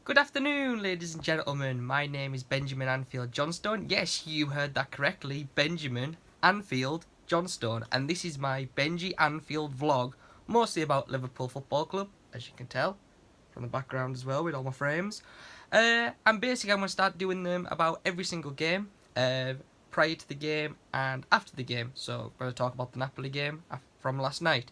Good afternoon, ladies and gentlemen. My name is Benjamin Anfield Johnstone. Yes, you heard that correctly. Benjamin Anfield Johnstone. And this is my Benji Anfield vlog, mostly about Liverpool Football Club, as you can tell from the background as well with all my frames. And basically I'm going to start doing them about every single game, prior to the game and after the game. So I'm going to talk about the Napoli game from last night.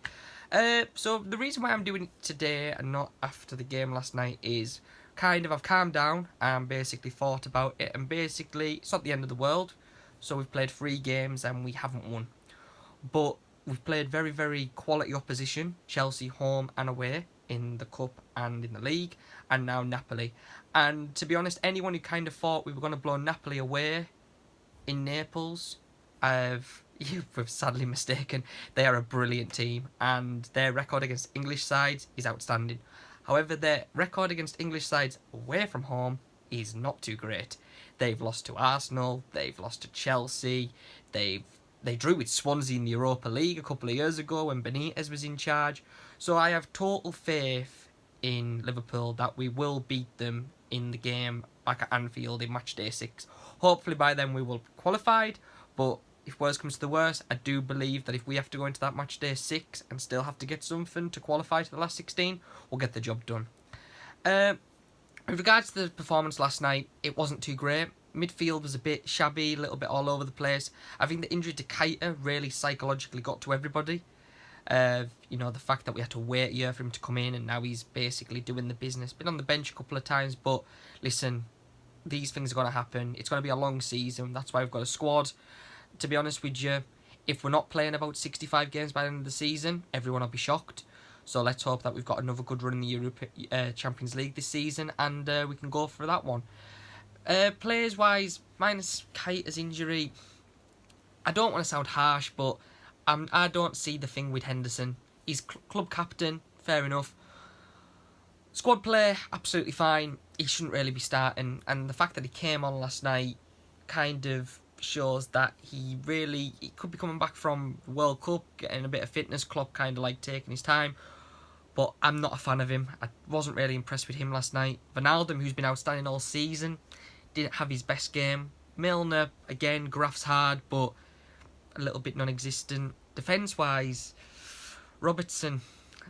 So the reason why I'm doing it today and not after the game last night is I've calmed down and basically thought about it, and basically it's not the end of the world. So we've played 3 games and we haven't won, but we've played very, very quality opposition, Chelsea home and away in the cup and in the league, and now Napoli. And to be honest, anyone who kind of thought we were going to blow Napoli away in Naples, you've sadly mistaken. They are a brilliant team, and their record against English sides is outstanding. However, their record against English sides away from home is not too great. They've lost to Arsenal, they've lost to Chelsea, they drew with Swansea in the Europa League a couple of years ago when Benitez was in charge. So I have total faith in Liverpool that we will beat them in the game back at Anfield in match day 6. Hopefully by then we will be qualified, but if worst comes to the worst, I do believe that if we have to go into that match day 6 and still have to get something to qualify to the last 16, we'll get the job done. With regards to the performance last night, it wasn't too great. Midfield was a bit shabby, a little bit all over the place. I think the injury to Keita really psychologically got to everybody. The fact that we had to wait a year for him to come in and now he's basically doing the business. Been on the bench a couple of times, but listen, these things are going to happen. It's going to be a long season. That's why we've got a squad. To be honest with you, if we're not playing about 65 games by the end of the season, everyone will be shocked. So let's hope that we've got another good run in the Champions League this season, and we can go for that one. Players-wise, minus Keita's injury, I don't want to sound harsh, but I don't see the thing with Henderson. He's club captain, fair enough. Squad play, absolutely fine. He shouldn't really be starting, and the fact that he came on last night kind of shows that he could be coming back from the World Cup, getting a bit of fitness. Klopp kind of like taking his time, but I'm not a fan of him. I wasn't really impressed with him last night. Wijnaldum, who's been outstanding all season, didn't have his best game. Milner, again, grafts hard, but a little bit non-existent. Defence-wise, Robertson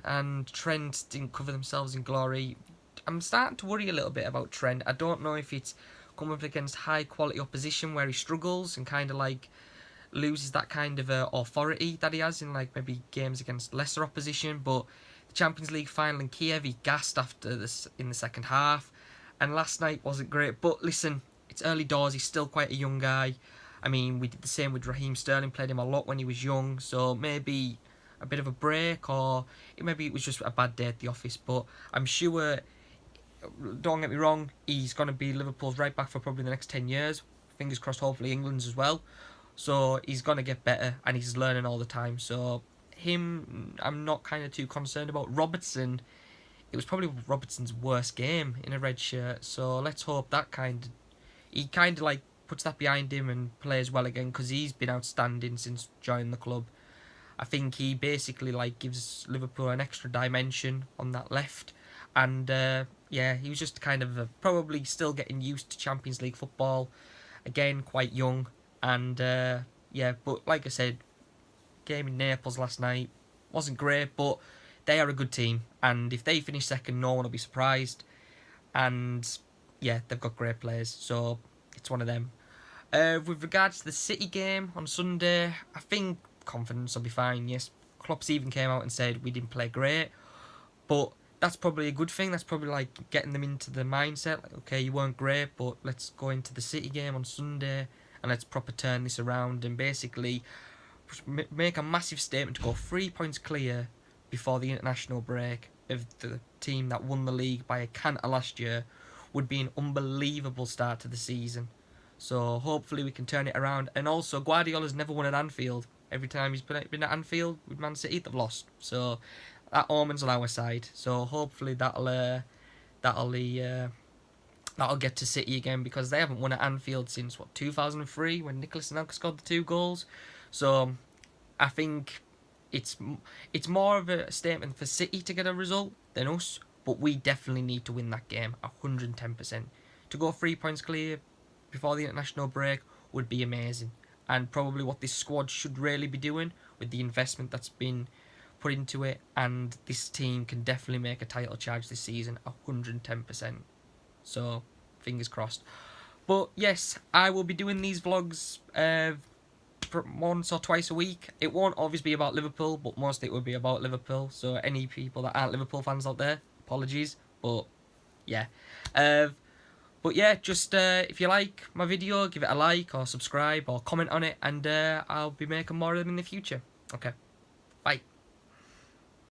and Trent didn't cover themselves in glory. I'm starting to worry a little bit about Trent. I don't know if it's come up against high quality opposition where he struggles and kind of like loses that kind of authority that he has in like maybe games against lesser opposition. But the Champions League final in Kiev, he gassed after this in the second half, and last night wasn't great. But listen, it's early doors. He's still quite a young guy. I mean, we did the same with Raheem Sterling, played him a lot when he was young, so maybe a bit of a break, or maybe it was just a bad day at the office. But I'm sure, don't get me wrong, he's going to be Liverpool's right back for probably the next 10 years. Fingers crossed, hopefully England's as well. So he's going to get better, and he's learning all the time. So him, I'm not kind of too concerned about. Robertson, it was probably Robertson's worst game in a red shirt. So let's hope he kind of like puts that behind him and plays well again, because he's been outstanding since joining the club. I think he basically like gives Liverpool an extra dimension on that left, and he was just kind of probably still getting used to Champions League football. Again, quite young, and but like I said, game in Naples last night wasn't great, but they are a good team, and if they finish second, no one will be surprised. And yeah, they've got great players, so it's one of them. With regards to the City game on Sunday, I think confidence will be fine. Yes, Klopp's even came out and said we didn't play great, but that's probably a good thing. That's probably like getting them into the mindset, like, okay, you weren't great, but let's go into the City game on Sunday and let's proper turn this around and basically make a massive statement to go 3 points clear before the international break of the team that won the league by a canter last year. Would be an unbelievable start to the season. So hopefully we can turn it around. And also, Guardiola's never won at Anfield. Every time he's been at Anfield with Man City, they've lost. So that omen's on our side. So hopefully that'll get to City again, because they haven't won at Anfield since 2003 when Nicolas Anelka scored the 2 goals. So I think it's more of a statement for City to get a result than us. but we definitely need to win that game 110%. To go 3 points clear before the international break would be amazing, and probably what this squad should really be doing with the investment that's been put into it, and this team can definitely make a title charge this season 110%. So fingers crossed. But yes, I will be doing these vlogs once or twice a week. It won't always be about Liverpool, but mostly it will be about Liverpool. So any people that aren't Liverpool fans out there, apologies. But yeah. But yeah, just if you like my video, give it a like or subscribe or comment on it, and I'll be making more of them in the future. Okay.